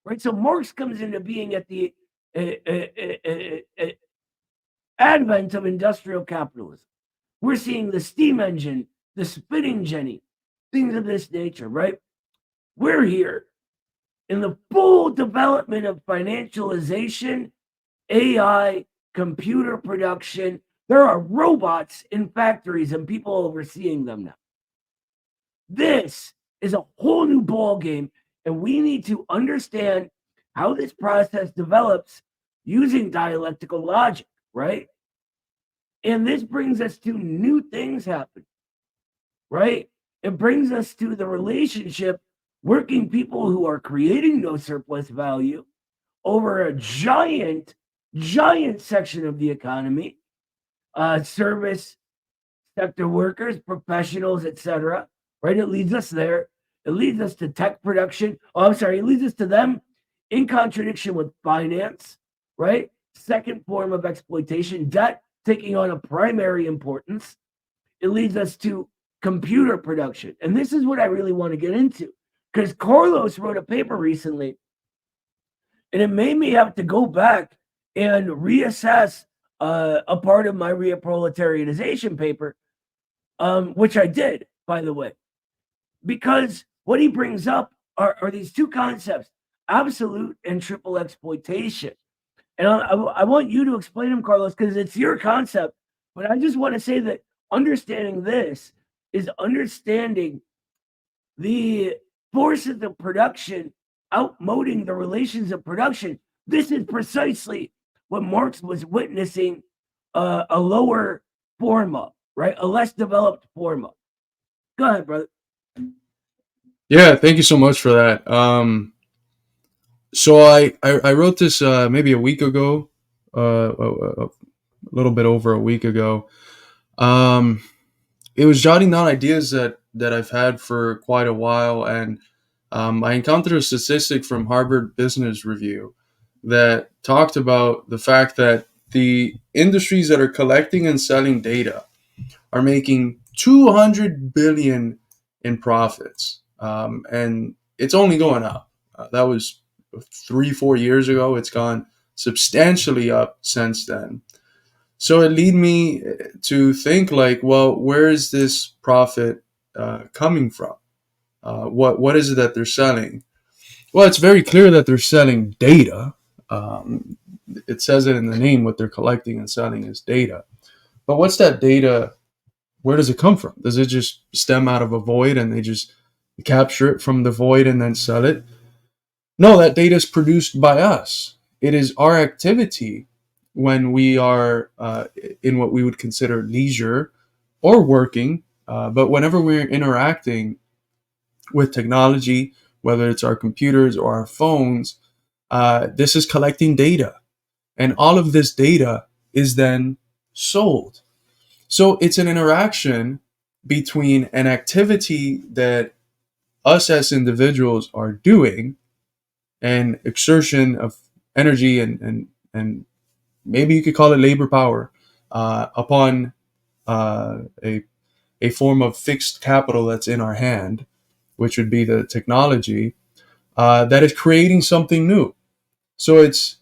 right? So Marx comes into being at the advent of industrial capitalism. We're seeing the steam engine, the spinning jenny, things of this nature, right? We're here in the full development of financialization, AI, computer production. There are robots in factories and people overseeing them now. This is a whole new ball game, and we need to understand how this process develops using dialectical logic, right? And this brings us to new things happening, right? It brings us to the relationship working people who are creating no surplus value over a giant section of the economy, service sector workers, professionals, etc. Right? It leads us there. It leads us to tech production. Oh, I'm sorry. It leads us to them in contradiction with finance, right? Second form of exploitation, debt taking on a primary importance. It leads us to computer production. And this is what I really want to get into because Carlos wrote a paper recently and it made me have to go back and reassess a part of my reproletarianization paper, which I did, by the way, because what he brings up are these two concepts, absolute and triple exploitation. And I want you to explain them, Carlos, because it's your concept. But I just want to say that understanding this is understanding the forces of production outmoding the relations of production. This is precisely what Marx was witnessing a lower form of, right? A less developed form of. Go ahead, brother. Yeah, thank you so much for that. So I wrote this maybe a week ago, a little bit over a week ago. Um, it was jotting down ideas that I've had for quite a while, and I encountered a statistic from Harvard Business Review that talked about the fact that the industries that are collecting and selling data are making 200 billion in profits, and it's only going up. That was 3-4 years ago. It's gone substantially up since then. So it led me to think like, well, where is this profit coming from? What is it that they're selling? Well, it's very clear that they're selling data. It says it in the name. What they're collecting and selling is data. But what's that data? Where does it come from? Does it just stem out of a void and they just capture it from the void and then sell it? No, that data is produced by us. It is our activity when we are in what we would consider leisure or working. But whenever we're interacting with technology, whether it's our computers or our phones, this is collecting data. And all of this data is then sold. So it's an interaction between an activity that us as individuals are doing, an exertion of energy and maybe you could call it labor power upon a form of fixed capital that's in our hand, which would be the technology, that is creating something new. So it's,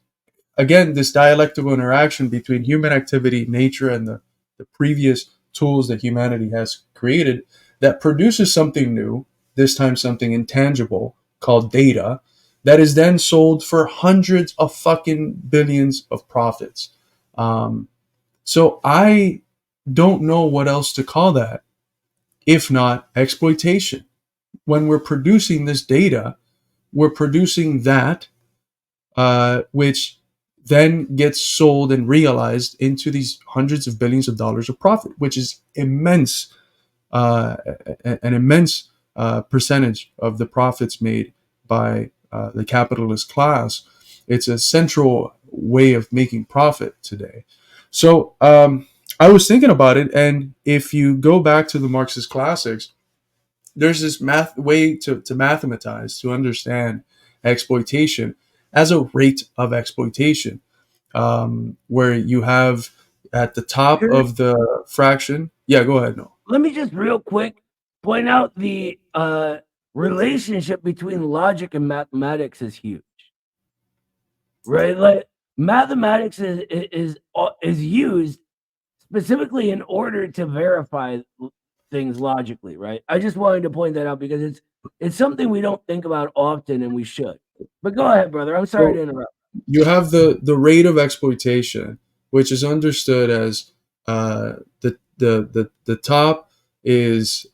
again, this dialectical interaction between human activity, nature, and the previous tools that humanity has created that produces something new, this time something intangible called data, that is then sold for hundreds of fucking billions of profits. So I don't know what else to call that if not exploitation. When we're producing this data, we're producing that which then gets sold and realized into these hundreds of billions of dollars of profit, which is immense, an immense percentage of the profits made by the capitalist class. It's a central way of making profit today. So I was thinking about it, and if you go back to the Marxist classics, there's this way to mathematize, to understand exploitation as a rate of exploitation, where you have at the top Here, of the fraction. Yeah, go ahead. No. let me just real quick point out the relationship between logic and mathematics is huge. right? Like mathematics is used specifically in order to verify things logically, right? I just wanted to point that out because it's something we don't think about often, and we should. But go ahead, brother. I'm sorry to So interrupt. you have the rate of exploitation, which is understood as the top is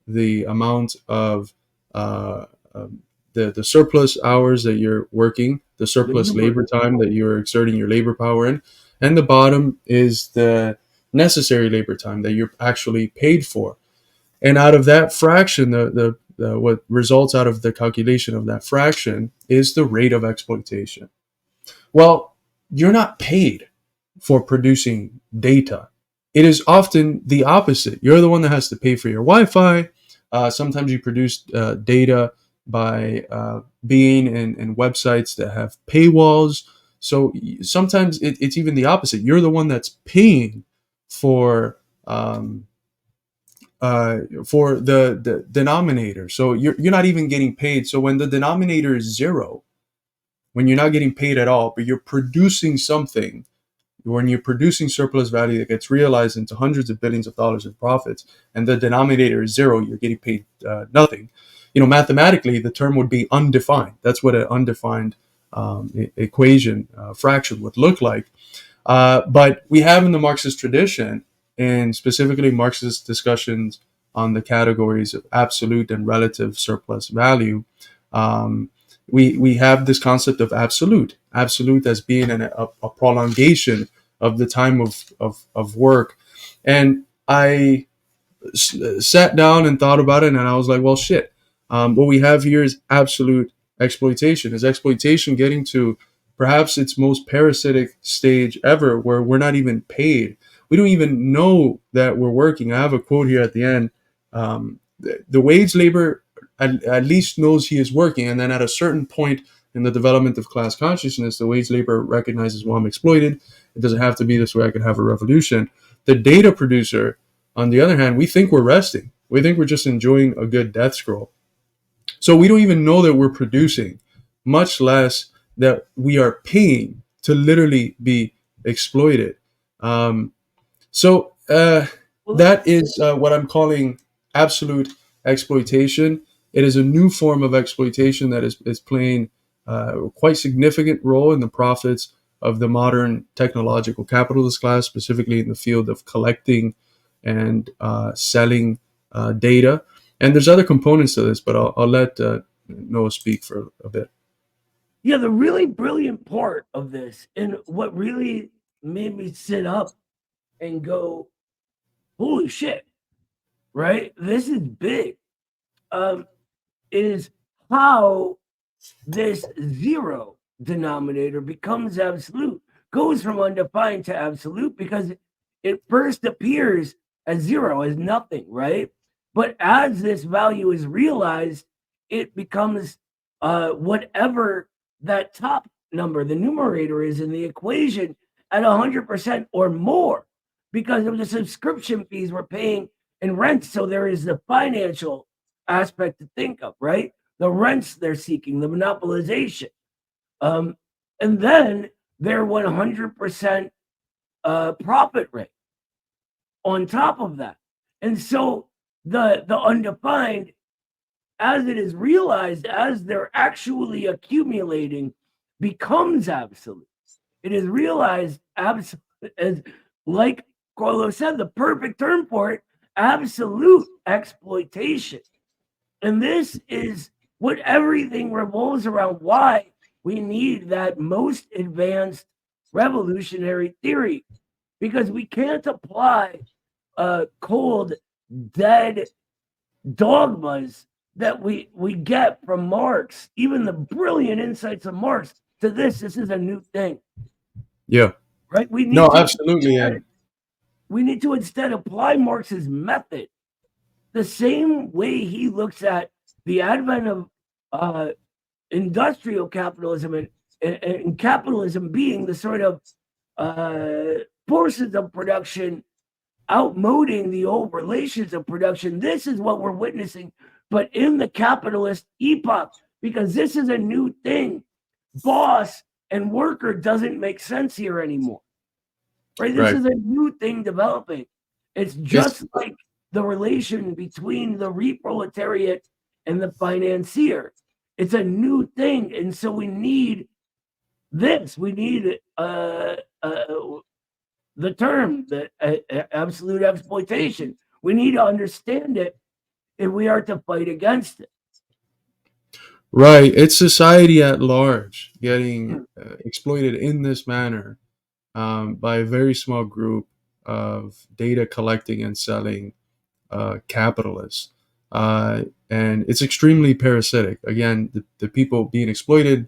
the amount of uh, the surplus hours that you're working, the surplus labor time that you're exerting your labor power in, and the bottom is the necessary labor time that you're actually paid for. And out of that fraction, the what results out of the calculation of that fraction is the rate of exploitation. Well, you're not paid for producing data. It is often the opposite. You're the one that has to pay for your Wi-Fi. Sometimes you produce data by being in websites that have paywalls. So sometimes it's even the opposite. You're the one that's paying for um, for the denominator. So you're not even getting paid. So when the denominator is zero, when you're not getting paid at all, but you're producing something, when you're producing surplus value that gets realized into hundreds of billions of dollars in profits, and the denominator is zero, you're getting paid nothing. Mathematically, the term would be undefined. That's what an undefined equation fraction would look like. But we have in the Marxist tradition, and specifically Marxist discussions on the categories of absolute and relative surplus value, um, we have this concept of absolute as being a prolongation of the time of work. And I sat down and thought about it, and I was like, well, shit. What we have here is absolute exploitation. Is exploitation getting to perhaps its most parasitic stage ever, where we're not even paid? We don't even know that we're working. I have a quote here at the end. The wage labor at least knows he is working, and then at a certain point in the development of class consciousness, the wage labor recognizes, well, I'm exploited. It doesn't have to be this way. I can have a revolution. The data producer, on the other hand, we think we're resting. We think we're just enjoying a good death scroll. So we don't even know that we're producing, much less that we are paying to literally be exploited. Um, so that is what I'm calling absolute exploitation. It is a new form of exploitation that is playing a quite significant role in the profits of the modern technological capitalist class, specifically in the field of collecting and selling data. And there's other components to this, but I'll let Noah speak for a bit. Yeah, the really brilliant part of this, and what really made me sit up and go, holy shit, right? This is big. Um, is how this zero denominator becomes absolute, goes from undefined to absolute, because it first appears as zero, as nothing, right? But as this value is realized, it becomes whatever that top number, the numerator, is in the equation at 100% or more, because of the subscription fees we're paying in rent. So there is the financial aspect to think of, right? The rents they're seeking, the monopolization. Um, and then their 100% profit rate on top of that. And so the undefined, as it is realized, as they're actually accumulating, becomes absolute. It is realized as, like Carlos said, the perfect term for it, absolute exploitation. And this is what everything revolves around, why we need that most advanced revolutionary theory, because we can't apply cold, dead dogmas that we get from Marx, even the brilliant insights of Marx, to this. This is a new thing, Yeah. right? No, absolutely. And We need to instead apply Marx's method, the same way he looks at the advent of uh, industrial capitalism, and capitalism being the sort of forces of production outmoding the old relations of production. This is what we're witnessing, but in the capitalist epoch, because this is a new thing. Boss and worker doesn't make sense here anymore. Right? This Right. is a new thing developing. It's It's just like the relation between the reproletariat and the financier. It's a new thing, and so we need this. We need the term, the absolute exploitation. We need to understand it if we are to fight against it. right. It's society at large getting exploited in this manner by a very small group of data collecting and selling capitalists. And it's extremely parasitic. Again, the people being exploited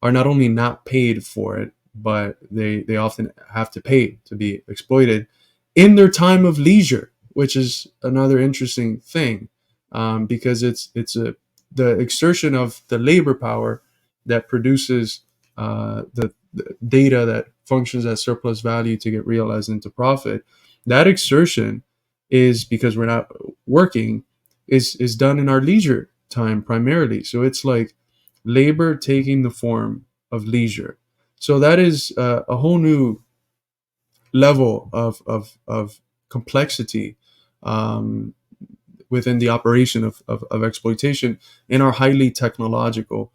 are not only not paid for it, but they often have to pay to be exploited in their time of leisure, which is another interesting thing, because the exertion of the labor power that produces the data that functions as surplus value to get realized into profit. That exertion is, because we're not working, is done in our leisure time primarily. So it's like labor taking the form of leisure. So that is a whole new level of complexity um, within the operation of exploitation in our highly technological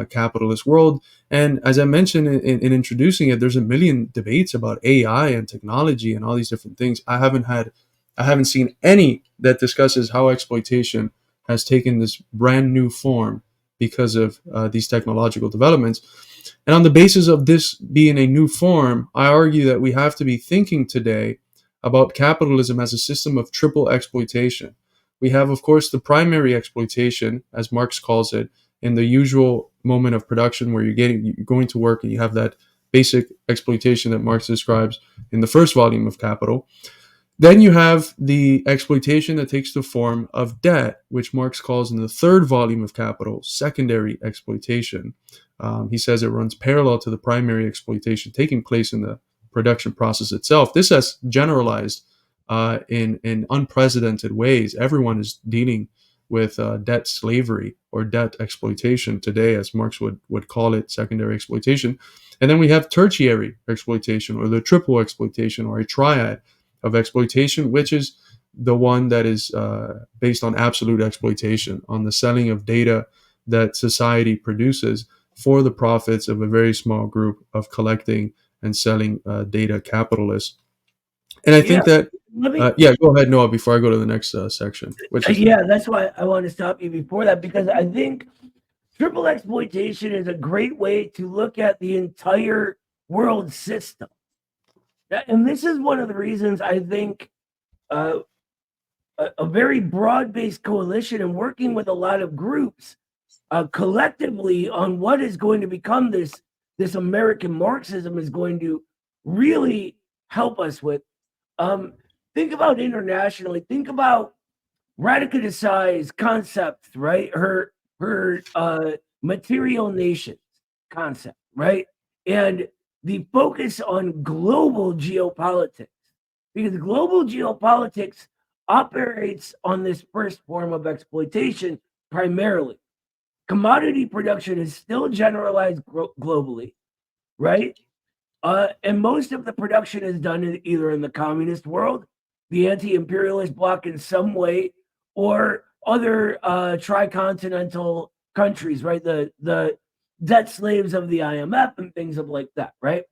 capitalist world. And as I mentioned in introducing it, there's a million debates about AI and technology and all these different things. I haven't seen any that discusses how exploitation has taken this brand new form because of these technological developments. And on the basis of this being a new form, I argue that we have to be thinking today about capitalism as a system of triple exploitation. We have, of course, the primary exploitation, as Marx calls it, in the usual moment of production where you're going to work and you have that basic exploitation that Marx describes in the first volume of Capital. Then you have the exploitation that takes the form of debt, which Marx calls in the third volume of Capital secondary exploitation. He says it runs parallel to the primary exploitation taking place in the production process itself. This has generalized in unprecedented ways. Everyone is dealing with debt slavery or debt exploitation today, as Marx would call it, secondary exploitation. And then we have tertiary exploitation, or the triple exploitation, or a triad of exploitation, which is the one that is based on absolute exploitation, on the selling of data that society produces for the profits of a very small group of collecting and selling data capitalists. And I Yeah, think that, let me. yeah, go ahead, Noah, before I go to the next section, which is Yeah, that's why I want to stop you before that, because I think triple exploitation is a great way to look at the entire world system. And this is one of the reasons I think uh, a very broad based coalition and working with a lot of groups collectively on what is going to become this American Marxism is going to really help us with. Um, think about internationally. Think about Radica Desai's concept, right? Her material nations concept, right? And the focus on global geopolitics, because global geopolitics operates on this first form of exploitation primarily. Commodity production is still generalized globally, right? And most of the production is done either in the communist world, the anti-imperialist bloc in some way, or other tricontinental countries, right? The debt slaves of the IMF and things of like that, right?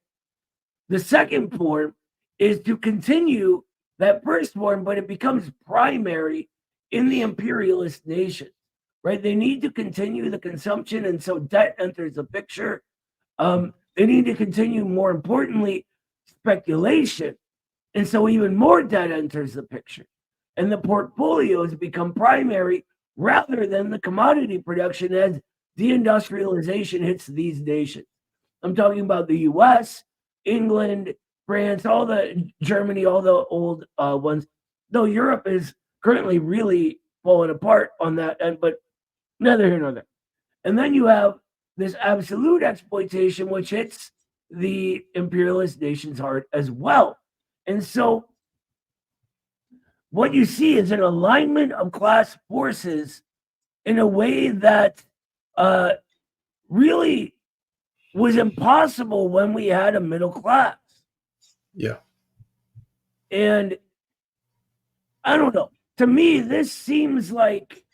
The second form is to continue that first form, but it becomes primary in the imperialist nations, right? They need to continue the consumption, and so debt enters the picture. They need to continue, more importantly, speculation. And so even more debt enters the picture. And the portfolios become primary rather than the commodity production as deindustrialization hits these nations. I'm talking about the US, England, France, all the Germany, all the old ones. Though Europe is currently really falling apart on that end, but neither here nor there. And then you have this absolute exploitation, which hits the imperialist nation's heart as well. And so what you see is an alignment of class forces in a way that really was impossible when we had a middle class. Yeah. And I don't know. To me, this seems like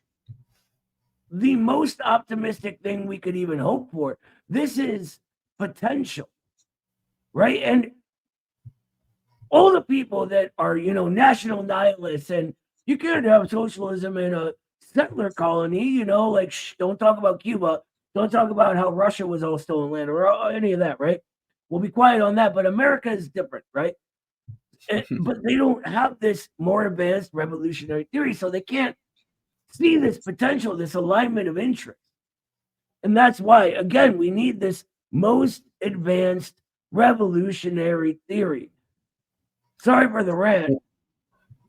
the most optimistic thing we could even hope for. This is potential, right? And all the people that are, national nihilists, and you can't have socialism in a settler colony, like, don't talk about Cuba. Don't talk about how Russia was all stolen land or any of that, right? We'll be quiet on that. But America is different, right? But they don't have this more advanced revolutionary theory, so they can't see this potential, this alignment of interest. And that's why, again, we need this most advanced revolutionary theory. Sorry for the rant.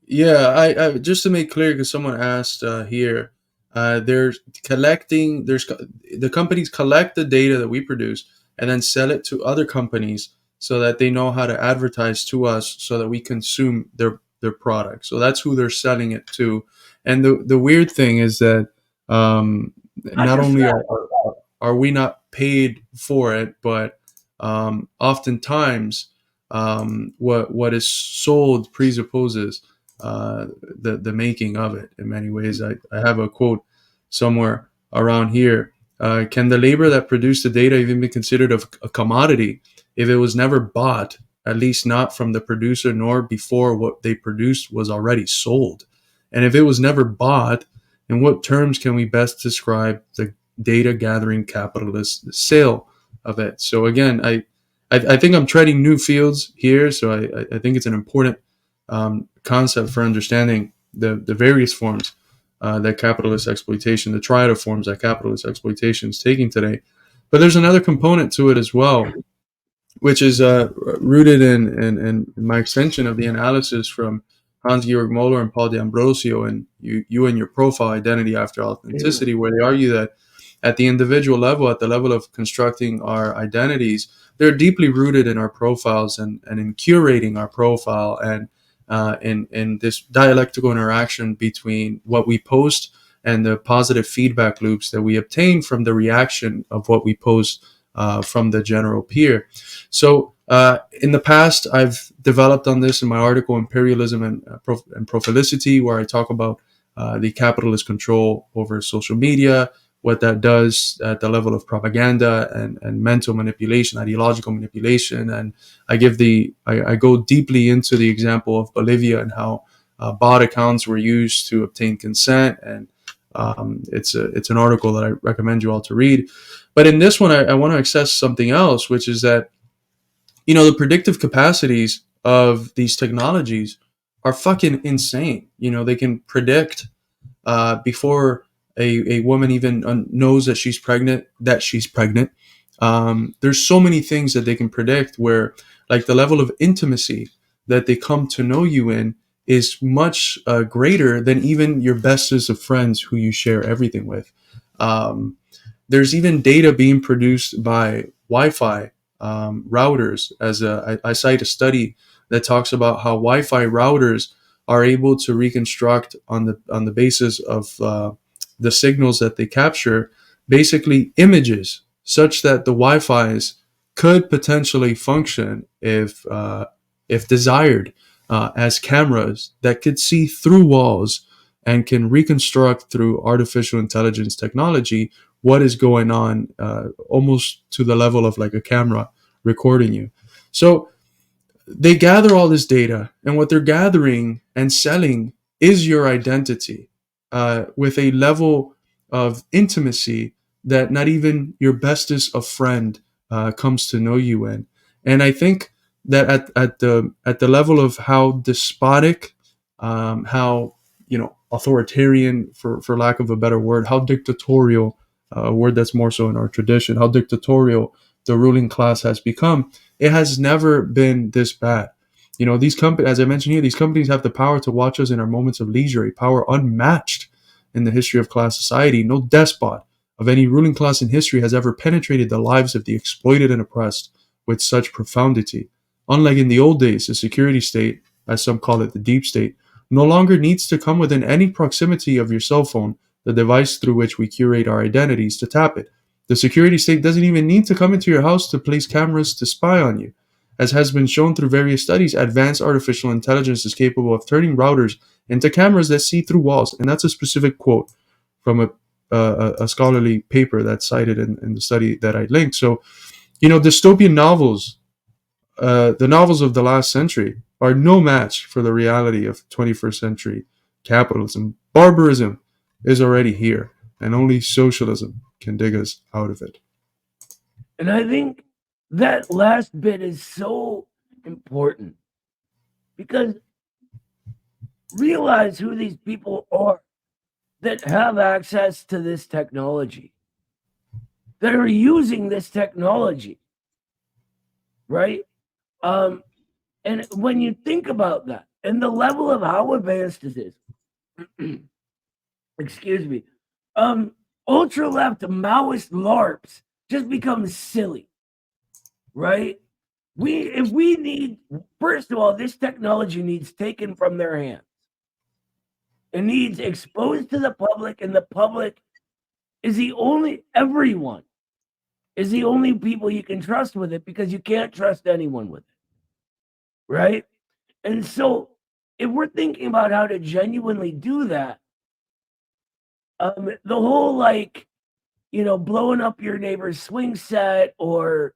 Yeah, I just to make clear, because someone asked here, there's collecting. The companies collect the data that we produce and then sell it to other companies so that they know how to advertise to us so that we consume their product. So that's who they're selling it to. And the weird thing is that Not not just only that. are we not paid for it, but oftentimes what is sold presupposes the making of it in many ways. I have a quote somewhere around here. Can the labor that produced the data even be considered a commodity if it was never bought, at least not from the producer, nor before what they produced was already sold? And if it was never bought, in what terms can we best describe the data gathering capitalist sale of it? So again, I think I'm treading new fields here. So I think it's an important concept for understanding the various forms that capitalist exploitation, the triad of forms that capitalist exploitation is taking today. But there's another component to it as well, which is rooted in my extension of the analysis from Hans-Georg Moeller and Paul D'Ambrosio, and you and your profile, Identity After Authenticity, where they argue that at the individual level, at the level of constructing our identities, they're deeply rooted in our profiles and in curating our profile and in this dialectical interaction between what we post and the positive feedback loops that we obtain from the reaction of what we post from the general peer. So in the past, I've developed on this in my article, Imperialism and Prophilicity, where I talk about the capitalist control over social media, what that does at the level of propaganda and mental manipulation, ideological manipulation. And I go deeply into the example of Bolivia and how bot accounts were used to obtain consent. And it's an article that I recommend you all to read. But in this one, I want to access something else, which is that, the predictive capacities of these technologies are fucking insane. They can predict before a woman even knows that she's pregnant. There's so many things that they can predict where, like, the level of intimacy that they come to know you in is much greater than even your bestest of friends who you share everything with. There's even data being produced by Wi-Fi routers. I cite a study that talks about how Wi-Fi routers are able to reconstruct on the basis of the signals that they capture, basically images, such that the Wi-Fi's could potentially function if desired as cameras that could see through walls and can reconstruct through artificial intelligence technology what is going on, almost to the level of like a camera recording you. So they gather all this data, and what they're gathering and selling is your identity with a level of intimacy that not even your bestest of friend comes to know you in. And I think that at the level of how despotic, how authoritarian, for lack of a better word, how dictatorial, a word that's more so in our tradition, how dictatorial the ruling class has become, it has never been this bad. These companies, as I mentioned here, these companies have the power to watch us in our moments of leisure, a power unmatched in the history of class society. No despot of any ruling class in history has ever penetrated the lives of the exploited and oppressed with such profundity. Unlike in the old days, the security state, as some call it, the deep state, no longer needs to come within any proximity of your cell phone, the device through which we curate our identities, to tap it. The security state doesn't even need to come into your house to place cameras to spy on you. As has been shown through various studies, advanced artificial intelligence is capable of turning routers into cameras that see through walls. And that's a specific quote from a scholarly paper that's cited in the study that I linked. So, dystopian novels, the novels of the last century, are no match for the reality of 21st century capitalism. Barbarism is already here, and only socialism can dig us out of it. And I think that last bit is so important because realize who these people are that have access to this technology, that are using this technology, right? And when you think about that and the level of how advanced it is, excuse me, ultra left Maoist LARPs just become silly, right? If we need, first of all, this technology needs taken from their hands. It needs exposed to the public, and the public is everyone is the only people you can trust with it, because you can't trust anyone with it, right? And so if we're thinking about how to genuinely do that, the whole blowing up your neighbor's swing set or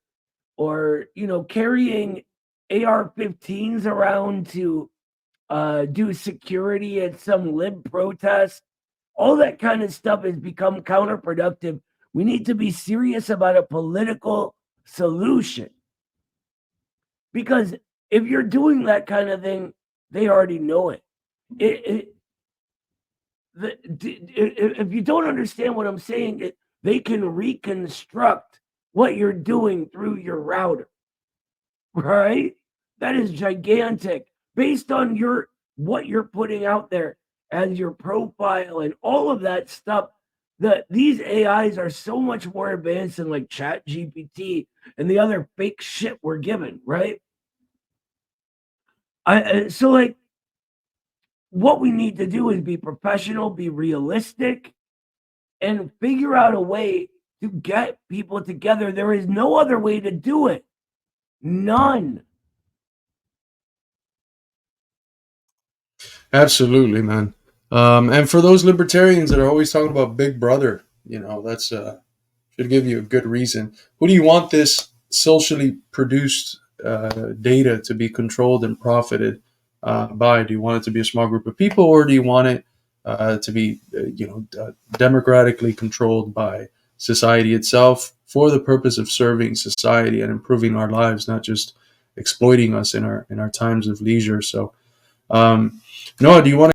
carrying AR-15s around to do security at some lib protest, all that kind of stuff has become counterproductive. We need to be serious about a political solution, because if you're doing that kind of thing, they already know it. If you don't understand what I'm saying, they can reconstruct what you're doing through your router, right? That is gigantic, based on what you're putting out there as your profile and all of that stuff. These AIs are so much more advanced than like Chat GPT and the other fake shit we're given, right? So what we need to do is be professional, be realistic, and figure out a way to get people together. There is no other way to do it. None. Absolutely, man. And for those libertarians that are always talking about Big Brother, that's should give you a good reason. Who do you want this socially produced data to be controlled and profited by? Do you want it to be a small group of people, or do you want it to be, democratically controlled by society itself for the purpose of serving society and improving our lives, not just exploiting us in our times of leisure? So, Noah, do you want